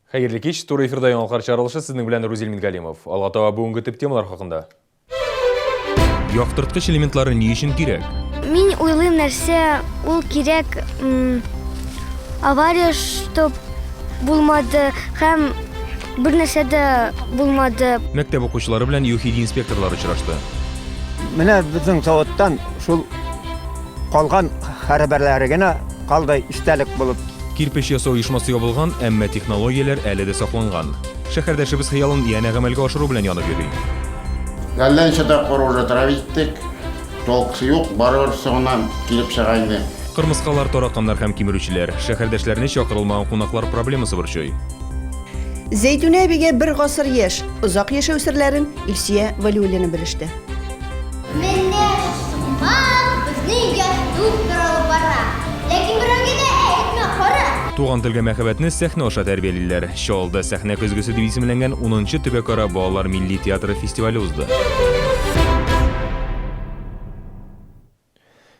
Хайырлы кеш, тур эфирда яңалқар чарылышы сіздің білән Рузель Мингалимов. Алғатауа бүгінгі тіп темалар хақында. Яқтыртқыш элементлары не үшін керек? Мен ойлым нәрсе ул керек авария чтоб булмады һәм бер нәрсә дә булмады. Мәктәп оқучылары белән ЮХИДИ инспекторлары очрашты. Менә безнең заводтан шул калган хәрбәрләре генә калды истәлек булып. Кирпеч ясау оешмасы ябылган, әмма технологияләр әле дә сакланган. Шәһәрдәшебез хыялын янә гамәлгә ашыру белән янып йөри. Әлләнчәдә корылды травиттек, толкысы юк, барыр соңыннан килеп чыга инде. Кырмыскалар, тараканнар һәм кимерүчеләр, шәһәрдәшләрне чакырылмаган кунаклар проблемасы борчый. Зәйтүнә әбигә бер гасыр яшь, озак яшәү серләрен Илсия Вәлиуллина белеште. Менә шуңман безне ятып торалы бара. Ләкин берәүгә дә әйтмә кара. Туган телгә мәхәббәтне сәхнә аша тәрбиялиләр. Чаллыда сәхнә көзгесе дип исемләнгән 10-нчы төбәкара балалар милли театры фестивале узды.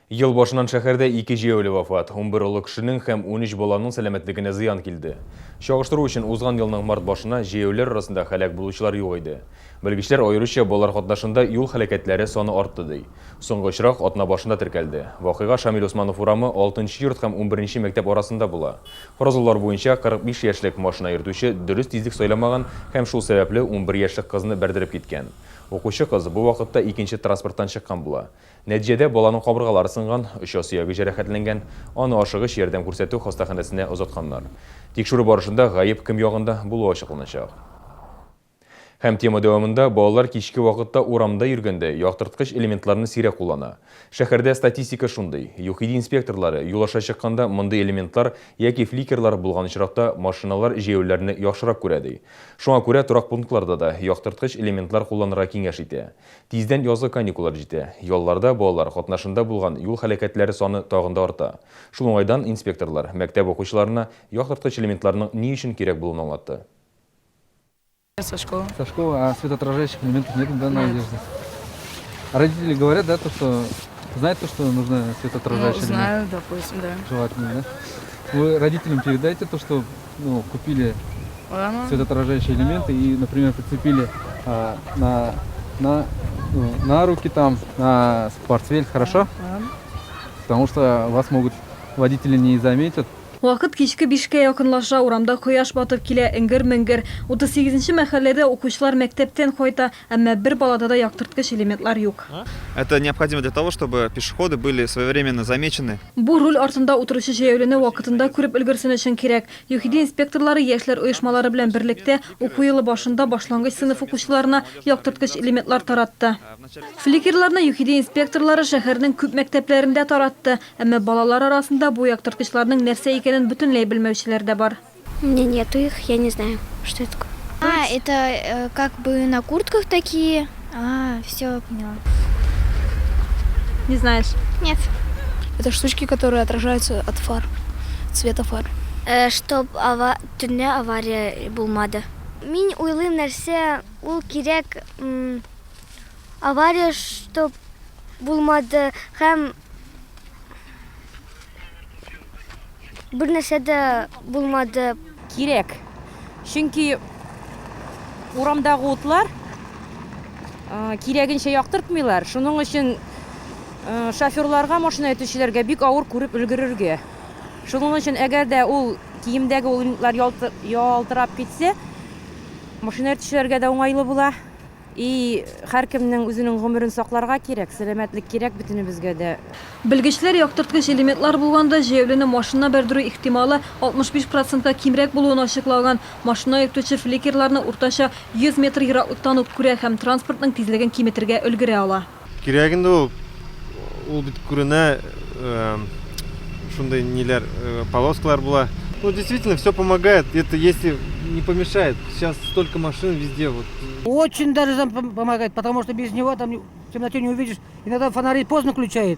Ел башынан шәһәрдә 2 җәяүле вафат, 11 олы кешенең һәм 13 баланың сәламәтлегенә зыян килде. Чагыштыру өчен узган елның март башына җәяүләр арасында һәлак булучылар юк иде. Белгечләр аеруча балалар катнашында юл һәлакәтләре саны артты ди. Соңгы очрак атна башында теркәлде. Вакыйга Шамил Усманов урамы 6-нчы йорт һәм 11-нче мәктәп арасында була. Фаразлар буенча 45 яшьлек машина йөртүче дөрес тизлек сайламаган һәм шул сәбәпле 11 яшьлек кызны бәрдереп киткән. Укучы кыз бу вакытта икенче транспорттан чыккан була. Нәтиҗәдә баланың кабыргалары сынган, оча сөяге җәрәхәтләнгән, аны ашыгыч ярдәм күрсәтү хастаханәсенә озатканнар. Тикшерү барышында гаеп кем ягында булуы ачыкланачак. Һәм тема дәвамында балалар кичке вакытта урамда йөргәндә яктырткыч элементларны сирәк куллана. Шәһәрдә статистика шундый. ЮХИДИ инспекторлары юл аша чыкканда мондый элементлар яки фликерлар булган очракта машиналар җәяүләрне яхшырак күрә ди. Шуңа күрә торак пунктларда да яктырткыч элементлар кулланырга киңәш итә. Тиздән язгы каникуллар җитә. Ялларда балалар катнашында булган юл һәлакәтләре саны тагын да арта. Шул уңайдан инспекторлар мәктәп укучыларына яктырткыч элементларның ни өчен кирәк булуын аңлатты. Со школы. Со школы, а светоотражающих элементов нет, да, на одежде? А родители говорят, да, то, что знают то, что нужно светоотражающие элементы? Знаю, допустим, да. Желательно, да? Вы родителям передайте то, что купили светоотражающие элементы и, например, прицепили на руки там, на портфель, хорошо? Потому что вас могут водители не заметят. Вакыт кичке 5-кә якынлаша, урамда кояш батып килә, эңгер-меңгер. 38-нче мәхәлләдә укучылар мәктәптән кайта, әмма бер балада да яктырткыч элементлар юк. Это необходимо для того, чтобы пешеходы были своевременно замечены. Бу руль артында утыручы җәяүлене вакытында күреп өлгерсен өчен кирәк. ЮХИДИ инспекторлары яшьләр оешмалары белән берлектә уку елы башында башлангыч сыйныф укучыларына яктырткыч элементлар таратты. Фликерларны ЮХИДИ инспекторлары шәһәрнең күп мәктәпләрендә таратты, әмма балалар арасында бу яктырткычларның нәрсә икәнен бөтенләй белмәүчеләр дә бар. У меня нету их, я не знаю, что это такое. Это как бы на куртках такие. Все поняла. Не знаешь? Нет. Это штучки, которые отражаются от фар, цвета фар. Чтоб төнлә авария булмады. Мин уйлым нәрсә ул кирәк авария чтоб булмады һәм бер нәрсә дә булмады. Кирәк. Чөнки урамдагы утлар кирәгенчә яктыртмыйлар. Шуның өчен шоферларга, машина йөртүчеләргә бик авыр күреп өлгерергә. Шуның өчен әгәр дә ул киемдәге элементлар ялтырап китсә, машина йөртүчеләргә дә уңайлы була. И һәркемнең үзенең гомерен сакларга кирәк, сәламәтлек кирәк бөтенебезгә дә. Белгечләр яктырткыч элементлар булганда җәяүлене машина бәрдерү ихтималы 65%-ка кимрәк булуын ачыклаган. Машина йөртүче фликерларны уртача 100 метр ераклыктан ук күрә һәм транспортның тизлеген киметергә өлгерә ала. Кирәгендә ул бит күренә, шундай ниләр, полоскалар була. Ну, действительно, все помогает. Это если не помешает. Сейчас столько машин везде. Вот. Очень даже помогает, потому что без него там в темноте не увидишь. Иногда фонари поздно включает,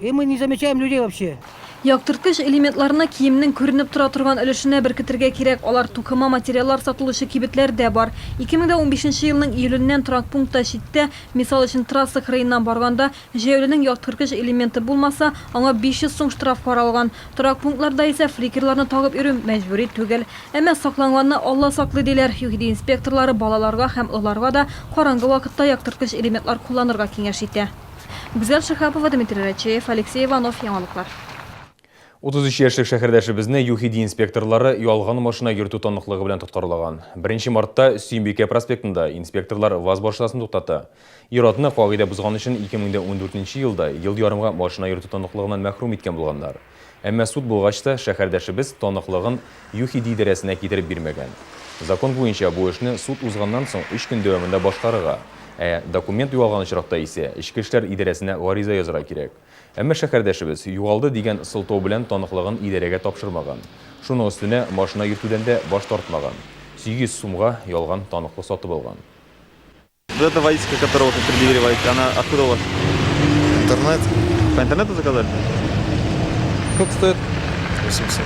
и мы не замечаем людей вообще. Яктырткыч элементларына киемнең күренеп тора торган өлешенә беркетергә кирәк. Алар тукыма материаллар сатылышы кибетләр дә бар. 2015 елның июленнән торак пунктта читтә, мисал өчен трасса кырыеннан барганда, җәяүленең яктырткыч элементы булмаса, аңа 500 сум штраф каралган. Торак пунктларда исә фликерларны тагып йөрү мәҗбүри түгел. Әмма сакланганны Алла саклый диләр. ЮХИДИ инспекторлары балаларга һәм оларга да караңгы вакытта яктырткыч элементлар кулланырга киңәш итә. Гүзәл Шихапова, Дмитрий Рачеев, Алексей Иванов, Яңалыклар. 33 яшьлек шәһәрдәшебезне ЮХИДИ инспекторлары ялган машина йөртү таныклыгы белән тоткарлаган. 1 мартта Сөембикә проспектында инспекторлар ВАЗ машинасын туктатты. Ир-атны кагыйдә бузган өчен 2014 елда ел ярымга машина йөртү таныклыгыннан мәхрүм иткән булганнар. Әмма суд булгач та шәһәрдәшебез таныклыгын ЮХИДИ идарәсенә китереп бирмәгән. Закон буенча бу эшне суд узганнан соң 3 көн дәвамында башкарырга, документ югалган очракта исә Ичке эшләр идарәсенә гариза язырга кирәк. Әмма шәһәрдәшебез югалды дигән сылтау белән таныклыгын идарәгә тапшырмаган. Шуның өстенә машина йөртүдән дә баш тартмаган. 800 сумга ялган таныклык сатып алган. Это водительская, которого вы предъявляете, она откуда у вас? Интернет. По интернету заказали? Сколько стоит? 800.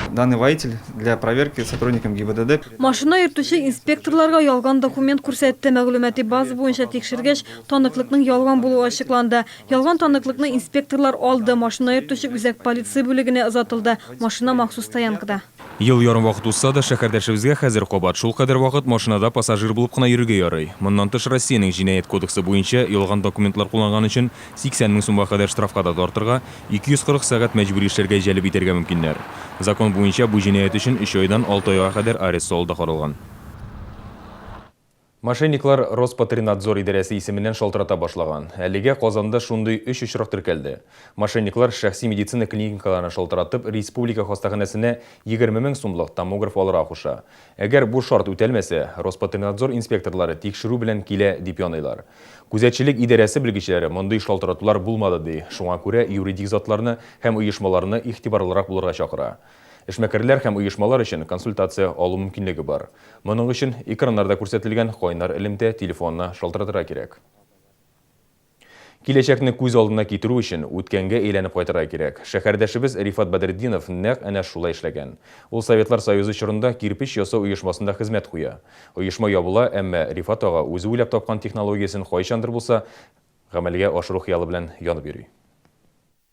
Данный водитель для проверки сотрудникам ГИБДД. Машина йөртүче инспекторларга ялган документ күрсәтте. Мәгълүмати база буенча тикшергәч, таныклыкның ялган булуы ачыкланды. Ялган таныклыкны инспекторлар алды. Машина йөртүче үзәк полиция бүлегенә озатылды. Машина махсус стоянкада. Ел ярым вакыт узса да шәһәрдәшебезгә хәзер кабат шул кадәр вакыт машинада пассажир булып кына йөрергә ярый. Моннан тыш Россиянең җинаять кодексы буенча ялган документлар кулланган өчен 80 мең сумга кадәр штрафка да тартырга, 240 сәгать мәҗбүри эшләргә җәлеп итәргә мөмкиннәр. Закон буенча бу җинаять өчен 3 айдан 6 айга кадәр арест салды каралган. Мошенниклар Роспотребнадзор идарәсе исеменнән шалтырата башлаган. Әлегә Казанда шундый 3 очрак теркәлде. Мошенниклар шәхси медицина клиникаларын шалтыратып, республика хастаханәсенә 20 мең сумлык томограф алырга куша. Әгәр бу шарт үтәлмәсә, Роспотребнадзор инспекторлары тикшерү белән килә дип яныйлар. Күзәтчелек идарәсе белгечләре мондый шалтыратулар булмады ди. Шуңа күрә юридик затларны һәм оешмаларны игътибарлырак булырга чакыра. Эшмәкәрләр һәм оешмалар өчен консультация алу мөмкинлеге бар. Моның өчен экраннарда күрсәтелгән кайнар элемтә телефонына шалтыратырга кирәк. Киләчәкне күз алдына китерү өчен үткәнгә әйләнеп кайтырга кирәк. Шәһәрдәшебез Рифат Бадретдинов нәкъ әнә шулай эшләгән. Ул Советлар Союзы чорында кирпич ясау оешмасында хезмәт куя. Оешма ябыла, әмма Рифат ага үзе уйлап тапкан технологиясын кайчандыр булса гамәлгә ашыру хыялы белән янып йөри.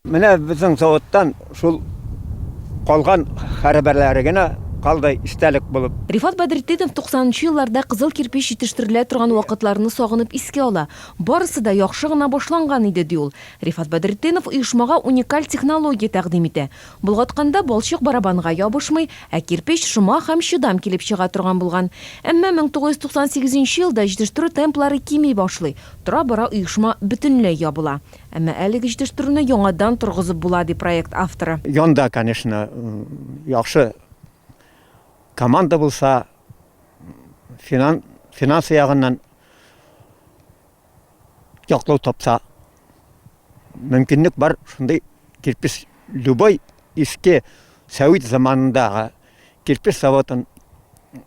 Менә безнең заводтан шул калган хәрбәрләре генә калдай истәлек булып. Рифат Бадретдинов 90-нчы елларда кызыл кирпич җитештерелә торган вакытларны сагынып искә ала. Барысы да яхшы гына башланган иде ди ул. Рифат Бадретдинов оешмага уникаль технология тәкъдим итә. Булгатканда балчык барабанга ябышмый, ә кирпич шома һәм чыдам килеп чыга торган булган. Әмма 1998 елда җитештерү темплары кими башлый. Тора-бара оешма бөтенләй ябыла. Әмма әлеге җитештерүне яңадан торгызып була ди проект авторы. Янда, конечно, яхшы команда булса, финанс ягыннан яклау тапса, мөмкинлек бар. Шундый кирпич любой иске Совет заманындагы кирпич заводын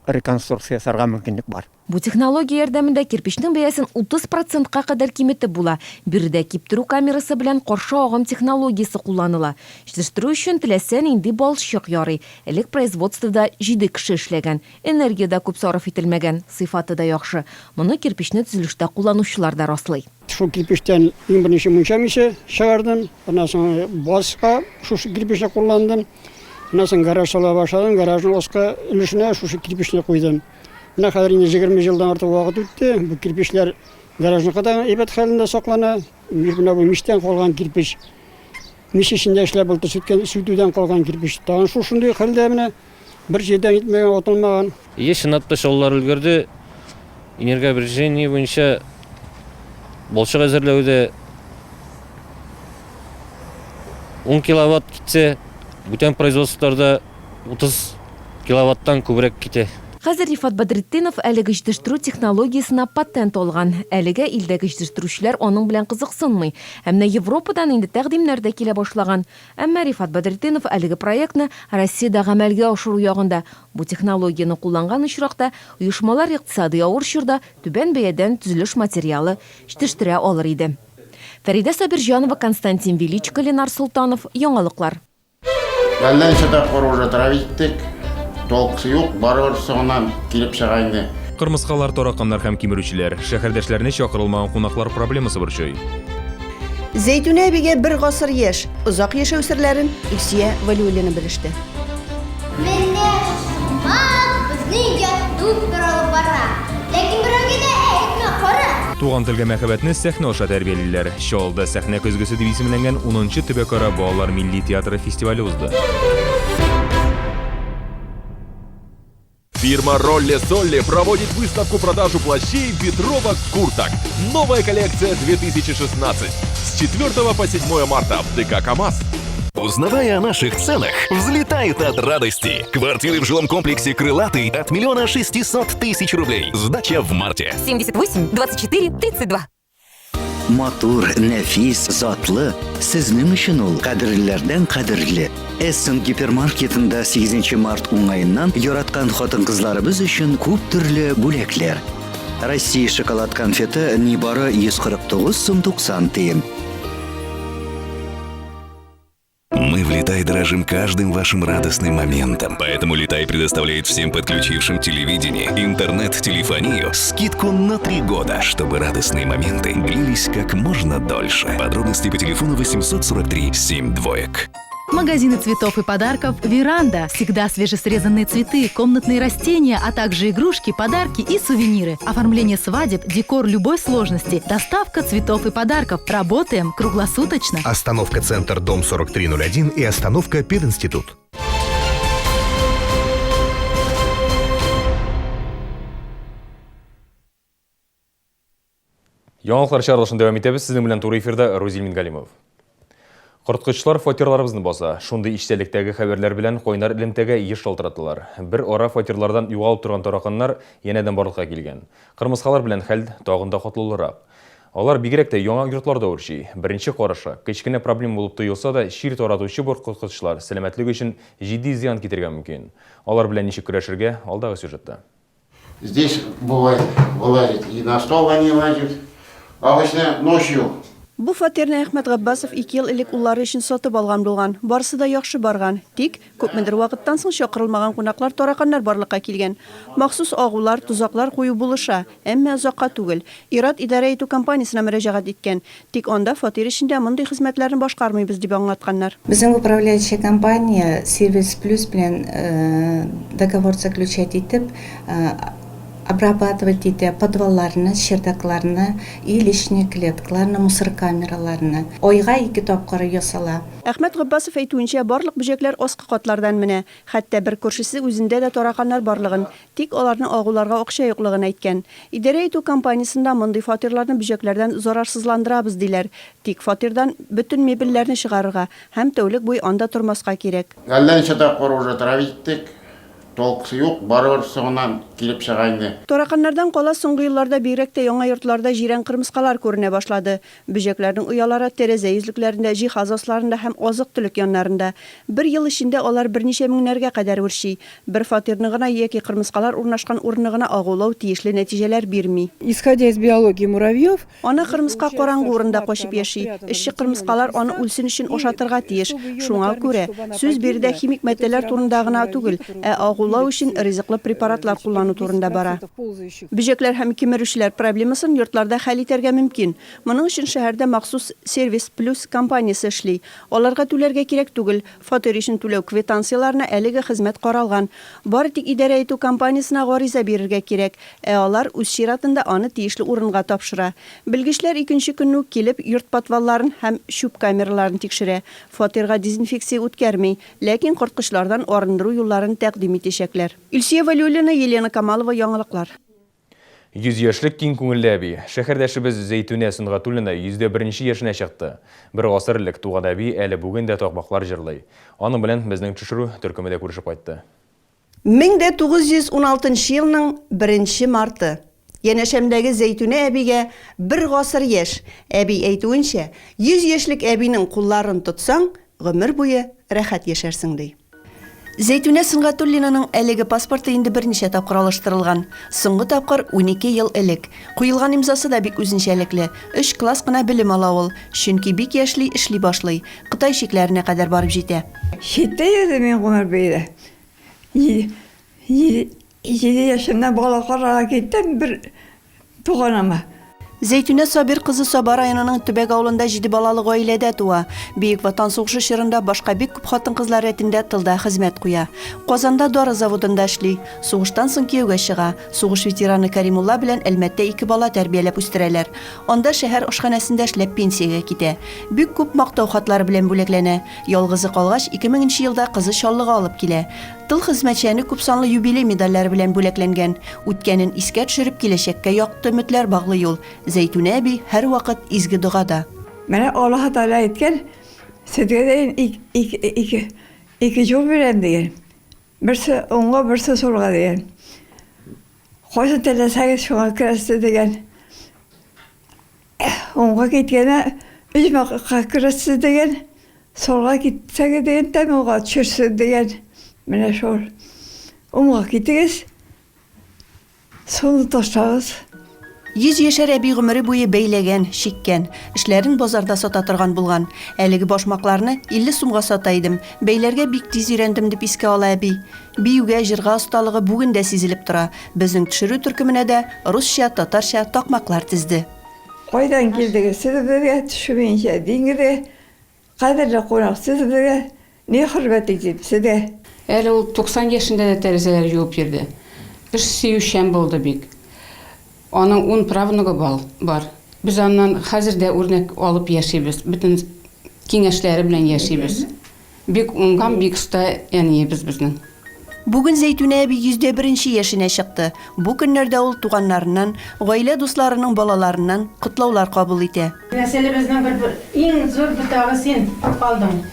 реконструкция сарга мөмкинлек бар. Бу технология ярдәмендә кирпичнең бәясен 30%-ка кадәр киметеп була. Биредә киптерү камерасы белән каршы агым технологиясе кулланыла. Җитештерү өчен теләсә нинди балчык ярый. Элек производствода 7 кеше эшләгән. Энергия күп сарыф ителмәгән, сыйфаты да яхшы. Моны кирпичне төзелештә кулланучылар да раслый. Шул кирпичтән иң беренче мунча чыгардым. Аннан соң базга шушы кирпичне кулландым. Аннан соң гараж сала башладым. Гаражның оска өлешенә шушы кирпичне куйдым. Менә хәзер 20 елдан артык вакыт үтте. Бу кирпичләр гаражның кадәр әйбәт хәлендә саклана. Менә бу миштән калган кирпич. Миш эчендә эшләп булды, сүтүдән калган кирпич. Тагын шушындый хәлдә менә бер җирдән итмәгән, атылмаган. Ешнатта шуллар өлгерде. Энергообеспечение буенча балчык әзерләүдә 10 киловатт китсә, бүтән производстволарда 30 киловаттан күбрәк китә. Хәзер Рифат Бадретдинов әлеге җитештерү технологиясына патент алган. Әлегә илдәге җитештерүчеләр аның белән кызыксынмый. Әмма Европадан инде тәкъдимнәр дә килә башлаган. Әмма Рифат Бадретдинов әлеге проектны Россиядә гамәлгә ашыру ягында. Бу технологияны кулланган очракта оешмалар икътисади авыр чорда түбән бәядән төзелеш материалы җитештерә алыр иде. Фәридә Сабирҗанова, Константин Величко, Ленар Султанов, Яңалыклар. Әллән шыда қоружа травиттік, толқысы yok, барыр соңынан келіп шығайны. Кырмыскалар, тараканнар һәм кимерүчеләр, шәһәрдәшләрне чакырылмаган кунаклар проблемасы борчый. Зәйтүнә әбигә бер гасыр яшь, озак яшәү серләрен Илсия Вәлиуллина белеште. Менә шулмак безнең өйгә туп торалып бара. Ләкин берәүгә дә әйтмә, кара. Туган телгә мәхәббәтне сәхнә аша тәрбиялиләр. Чаллыда сәхнә көзгесе дип исемләнгән 10-нчы төбәкара балалар милли театры фестивале узды. Фирма Ролли Солли проводит выставку-продажу плащей, ветровок, курток. Новая коллекция 2016 с 4 по 7 марта в ДК КамАЗ. Узнавая о наших ценах, взлетает от радости. Квартиры в жилом комплексе «Крылатый» от 1 600 000 рублей. Сдача в марте. 78 24 32. Матур, нәфис, затлы, сезнең өчен ул кадерләрдән кадерле. Эссен гипермаркетында 8 март уңайыннан яраткан хатын-кызларыбыз өчен күп төрле бүләкләр. Россия шоколад конфеты нибары 149 сум 90 тиен. Мы в Литай дорожим каждым вашим радостным моментом. Поэтому Литай предоставляет всем подключившим телевидение, интернет, телефонию скидку на 3 года, чтобы радостные моменты длились как можно дольше. Подробности по телефону 843 72. Магазины цветов и подарков «Веранда». Всегда свежесрезанные цветы, комнатные растения, а также игрушки, подарки и сувениры. Оформление свадеб, декор любой сложности. Доставка цветов и подарков. Работаем круглосуточно. Остановка «Центр», дом 4301 и остановка «Пединститут». Яңалыклар чаралышын дәвам итәбез. Сезнең белән туры эфирда Розил Мингалимов. Корткычлар фатирларыбызны баса. Шундый иштәлектәге хәбәрләр белән Койнар элемтәгә еш шалтыраталар. Бер ара фатирлардан югалып торган тараканнар янәдән барлыкка килгән. Кырмыскалар белән хәл тагын да катлылырак. Алар бигрәк тә яңа йортларда үрчи. Беренче караша кечкенә проблема булып тоелса да, шир таратучы корткычлар сәламәтлеге өчен җитди зыян китергә мөмкин. Алар белән ничек көрәшергә алдагы сюжетта. Здесь бывает, вылазит и на стол они лазят. Обычно ночью. Бу фатирны Әхмәт Габбасов 2 ел элек уллары өчен сатып алган булган. Барысы да яхшы барган. Тик күпмедер вакыттан соң чакырылмаган кунаклар, тараканнар барлыкка килгән. Махсус агулар, тузаклар кую булыша, әмма озакка түгел. Ират идарә итү компаниясына мөрәҗәгать иткән. Тик анда фатир эчендә мондый хезмәтләрне башкармыйбыз дип аңлатканнар. Безнең управляющая компания Сервис Плюс белән договор заключать итеп, обрабатывать итә подвалларны, чердакларны, и лишний клеткаларны, мусор камераларны. Ойга 2 тапкыр ясала. Әхмәт Габбасов әйтүенчә, барлык бөҗәкләр аскы катлардан менә. Хәтта бер күршесе үзендә дә тараканнар барлыгын, тик аларны агуларга акча юклыгын әйткән. Идарә итү компаниясында мондый фатирларны бөҗәкләрдән зарарсызландырабыз диләр. Тик фатирдан бөтен мебельләрне чыгарырга һәм тәүлек буе анда тормаска кирәк. Әллән шыда қоружа травиттік, толқысы yok, барыр соңынан келіп шығайны. Тараканнардан кала соңгы елларда бигрәк тә яңа йортларда җирән кырмыскалар күренә башлады. Бөҗәкләрнең уялары, тәрәзә йөзлекләрендә, җиһаз асларында һәм азык-төлек яннарында. Бер ел эчендә алар берничә меңнәргә кадәр үрчи. Бер фатирны гына яки кырмыскалар урнашкан урынны гына агулау тиешле нәтиҗәләр бирми. Исходя из биологии муравьев, аны кырмыска караңгы урында качып яши. Эшче кырмыскалар аны үлсен өчен ашатырга тиеш. Шуңа күрә сүз биредә химик матдәләр турында гына түгел, агулау өчен ризыклы препаратлар куллану турында бара. Бөҗәкләр һәм кимерүчеләр проблемасын йортларда хәл итәргә мөмкин. Моның өчен шәһәрдә махсус Сервис Плюс компаниясе эшли. Аларга түләргә кирәк түгел. Фатир өчен түләү квитанцияларына әлеге хезмәт каралган. Бары тик идарә итү компаниясына гариза бирергә кирәк. Алар үз чиратында аны тиешле урынга тапшыра. Белгечләр 2нче көнне килеп йорт подвалларын һәм шүп камераларын тикшерә. Фатирга дезинфекция үткәрми, ләкин корткычлардан арындыру юлларын тәкъдим итәчәкләр. Илсия Вәлиуллина, Елена Камалова, яңалыклар. 100 яшьлек киң күңелле әби. Шәһәрдәшебез Зәйтүнә Сөнгатуллина 101 яшенә чыкты. Бер гасыр элек туган әби әле бүген дә токмаклар җырлый. Аның белән безнең төшерү төркемендә күрешеп кайтты. 1916 елның 1 марты. Янәшәмдәге Зәйтүнә әбигә бер гасыр яшь. Әби әйтүенчә, 100 яшьлек әбинең кулларын тотсаң, гомер буе рәхәт яшәрсең ди. Зәйтүнә Сыңгатуллинаның әлеге паспорты инде берничә тапкыр алыштырылган. Соңгы тапкыр 12 ел элек. Куелган имзасы да бик үзенчәлекле. 3 класс кына белем ала ул. Чөнки бик яшьли эшли башлый. Кытай шикләренә кадәр барып җитә. Читтә йөрдем мин гомер буе. 7 yaşında балаларга киттем бер туганама. Зәйтүнә Сабир кызы Саба районының Төбәк авылында 7 балалы гаиләдә туа. Бөек Ватан сугышы чорында башка бик күп хатын-кызлар рәтендә тылда хезмәт куя. Казанда дары заводында эшли. Сугыштан соң кияүгә чыга. Сугыш ветераны Кәримулла белән Әлмәттә 2 бала тәрбияләп үстерәләр. Анда шәһәр ашханәсендә эшләп пенсиягә китә. Бик күп мактау хатлары белән бүләкләнә. Ялгызы калгач 2000 елда кызы Чаллыга алып килә. Тыл хезмәтчәне күп санлы юбилей медальләре белән бүләкләнгән. Үткәнен искә төшереп киләчәккә якты өметләр баглый ул. Зәйтүнә әби һәр вакыт изге дугада. Менә Аллаһ Таала әйткән, сезгә дә ике жол бирәм дигән. Берсе оңга, берсе солга дигән. Кайсы теләсәгез шуңа керәсез дигән. Оңга киткәнә 3 вакытка керәсез дигән. Солга китсәгез дигән, тәмуга төшерсез дигән. Менә шул. Оңга китегез. Солны ташлагыз. 100 яшәр әби гомере буе бәйләгән, шиккән, эшләрен базарда сата торган булган. Әлеге башмакларны 50 сумга сата идем. Бәйләргә бик тиз өйрәндем дип искә ала әби. Биюгә, җырга осталыгы бүген дә сизелеп тора. Безнең төшерү төркеменә дә русча, татарча такмаклар тизде. Кайдан килдегез? Сез безгә төшүенчә диңгеде. Кадерле кунак, сез безгә не хөрмәт итеп сезгә. Әле ул 90 яшендә дә тәрәзәләр юып йөрде. Эш сөючән булды бик. Аның 10 правнугы бар. Без аннан хәзердә үрнәк алып яшибез. Бүтән киңәшләре белән яшибез. Бик уңган, бик уста әниебез безнең. Бүген Зәйтүнә әби 101 яшенә чыкты. Бу көннәрдә ул туганнарыннан, гаилә дусларының балаларыннан котлаулар кабул итә. Мәсьәлебезнең бер иң зур бутагы син калдың.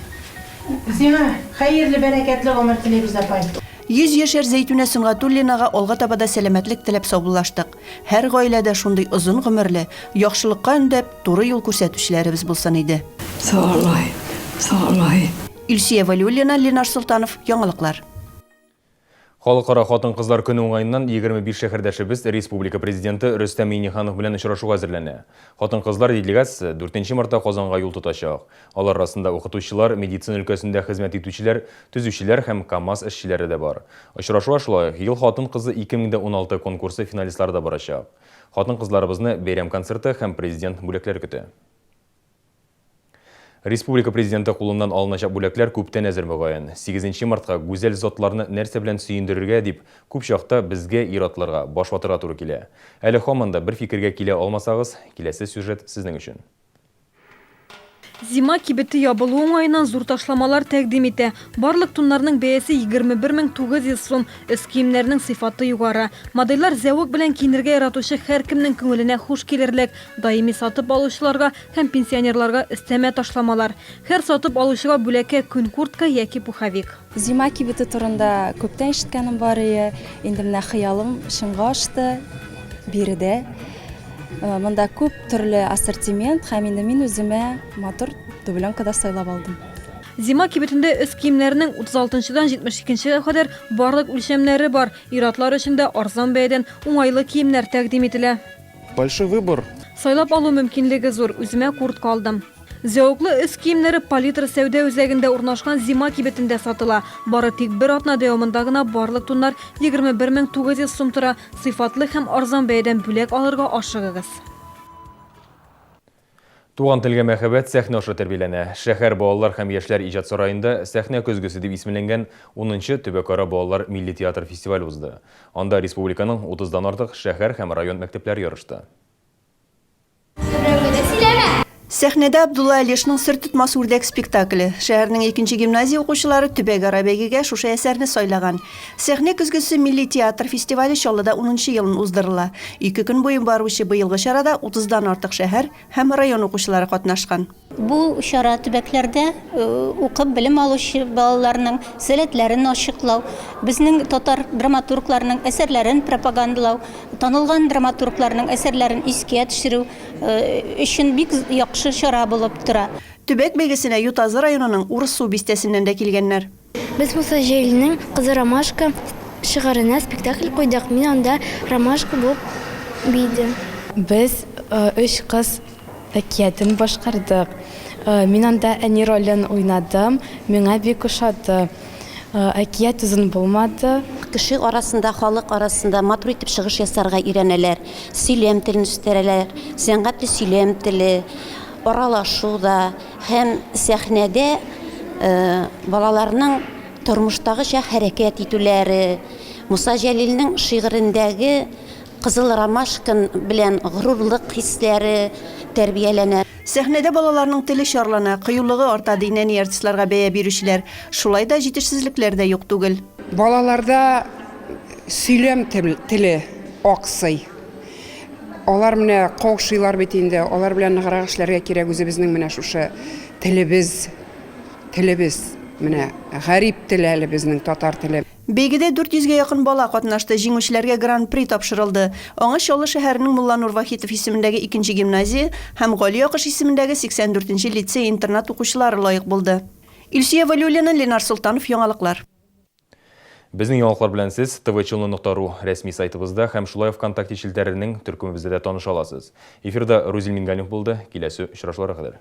Сиңа хәерле, бәрәкәтле гомер телибез апай. 100 яшәр Зәйтүнә Сыңгатуллинага алга табада сәламәтлек теләп саубуллаштык. Һәр гаиләдә шундый озын гомерле, яхшылыкка өндәп, туры юл күрсәтүчеләребез булсын иде. Саглай, саглай. Илсия Валиуллина, Ленар Султанов, Яңалыклар. Халыкара хатын-кызлар көне уңайыннан 25 шәһәрдәшебез республика президенты Рөстәм Миңнеханов белән очрашуга әзерләнә. Хатын-кызлар делегациясе 4 мартта Казанга юл тотачак. Алар арасында укытучылар, медицина өлкәсендә хезмәт итүчеләр, төзүчеләр һәм КАМАЗ эшчеләре дә бар. Очрашу шулай ел хатын-кызы 2016 конкурсы финалистлары да барачак. Хатын-кызларыбызны бәйрәм концерты һәм президент бүләкләре көтә. Республика президенты кулыннан алыначак бүләкләр күптән әзер мөгаен. 8 мартка гүзәл затларны нәрсә белән сөендерергә дип, күп чакта безгә ир-атларга, баш ватырга туры килә. Әле һаман да бер фикергә килә алмасагыз, киләсе сюжет сезнең өчен. Зима кибеті ябылу уңайынан зур ташламалар тәкъдим итә. Барлык туннарның бәясе 21900 сум, өс киемнәрнең сыйфаты югары. Модельләр зәвык белән киенергә яратучы һәркемнең күңеленә хуш килерлек. Даими сатып алучыларга һәм пенсионерларга өстәмә ташламалар. Һәр сатып алучыга бүләккә күн куртка яки пуховик. Зима кибеті турында күптән ишеткәнем бар иде. Инде менә хыялым чынга ашты. Биредә монда күп төрле ассортимент, һәм инде мин үземә матур дубленкада сайлап алдым. Зима кибетендә өс киемнәрнең 36-дан 72-гә кадәр барлык үлчәмнәре бар. Ир-атлар өчен дә арзан бәядән уңайлы киемнәр тәкъдим ителә. Большой выбор. Сайлап алу мөмкинлеге зур. Үземә куртка алдым. Зәвыклы өс киемнәре Палитра сәүдә үзәгендә урнашкан Зима кибетендә сатыла. Бары тик бер атна дәвамында гына барлык туннар 21900 сум тора. Сыйфатлы һәм арзан бәядән бүләк алырга ашыгыгыз. Туган телгә мәхәббәт сәхнә аша тәрбияләнә. Шәһәр балалар һәм яшьләр иҗат сараенда сәхнә көзгесе дип исемләнгән 10-нчы Төбәкара балалар милли театр фестивале узды. Анда республиканың 30-дан артык шәһәр һәм район мәктәпләре ярышты. Сәхнәдә Абдулла Алешның сыр тотмас үрдәк спектакле. Шәһәрнең 2-нче гимназия укучылары Төбәкара бәйгегә шушы әсәрне сайлаган. Сәхнә көзгесе милли театр фестивале Чаллыда 10-нчы елын уздырыла. 2 көн буе баручы быелгы чарада 30-дан артык шәһәр һәм район укучылары катнашкан. Бу чара төбәкләрдә укып белем алучы балаларның сәләтләрен ачыклау, безнең татар драматургларының әсәрләрен пропагандалау, танылган драматургларның әсәрләрен искә төшерү өчен бик яхшы чара булып тора. Төбәк бәйгесенә Ютазы районының Урыс су бистәсеннән дә килгәннәр. Без Муса Җәлилнең «Кызы Ромашка» шигыренә спектакль куйдык. Мин анда Ромашка булып бидем. Без 3 кыз әкиятен башкардык. Мин анда әни ролен уйнадым. Миңа бик ошады. Әкият узын булмады. Кеше арасында, халык арасында матур итеп чыгыш ясарга өйрәнәләр. Сөйләм телен үстерәләр, сәнгатьле сөйләм теле, аралашу да һәм сәхнәдә балаларның тормыштагыча хәрәкәт итүләре, Муса Җәлилнең шигырендәге Кызыл Ромашкан белән горурлык хисләре тәрбияләнә. Сәхнәдә балаларның теле шарлана, кыюлыгы арта дигән артистларга бәя бирүчеләр. Шулай да җитешсезлекләр дә юк түгел. Балаларда сөйләм теле аксый. Алар менә каушыйлар бит инде, алар белән ныграк эшләргә кирәк үзебезнең менә шушы телебез менә гарип теле әле безнең татар теле. Бәйгедә 400-гә якын бала катнашты, җиңүчеләргә гран-при тапшырылды. Аңа Чаллы шәһәренең Мулла Нур Вахитов исемендәге 2-нче гимназия һәм Гали Акыш исемендәге 84-нче лицей-интернат укучылары лаек булды. Илсия Валиуллина, Ленар Султанов, яңалыклар. Безнең яңалыклар белән сез tvchilny.ru рәсми сайтыбызда һәм шулай ВКонтакте челтәренең төркемебездә таныша аласыз. Эфирда Рузил Минганев булды. Киләсе очрашуларга кадәр.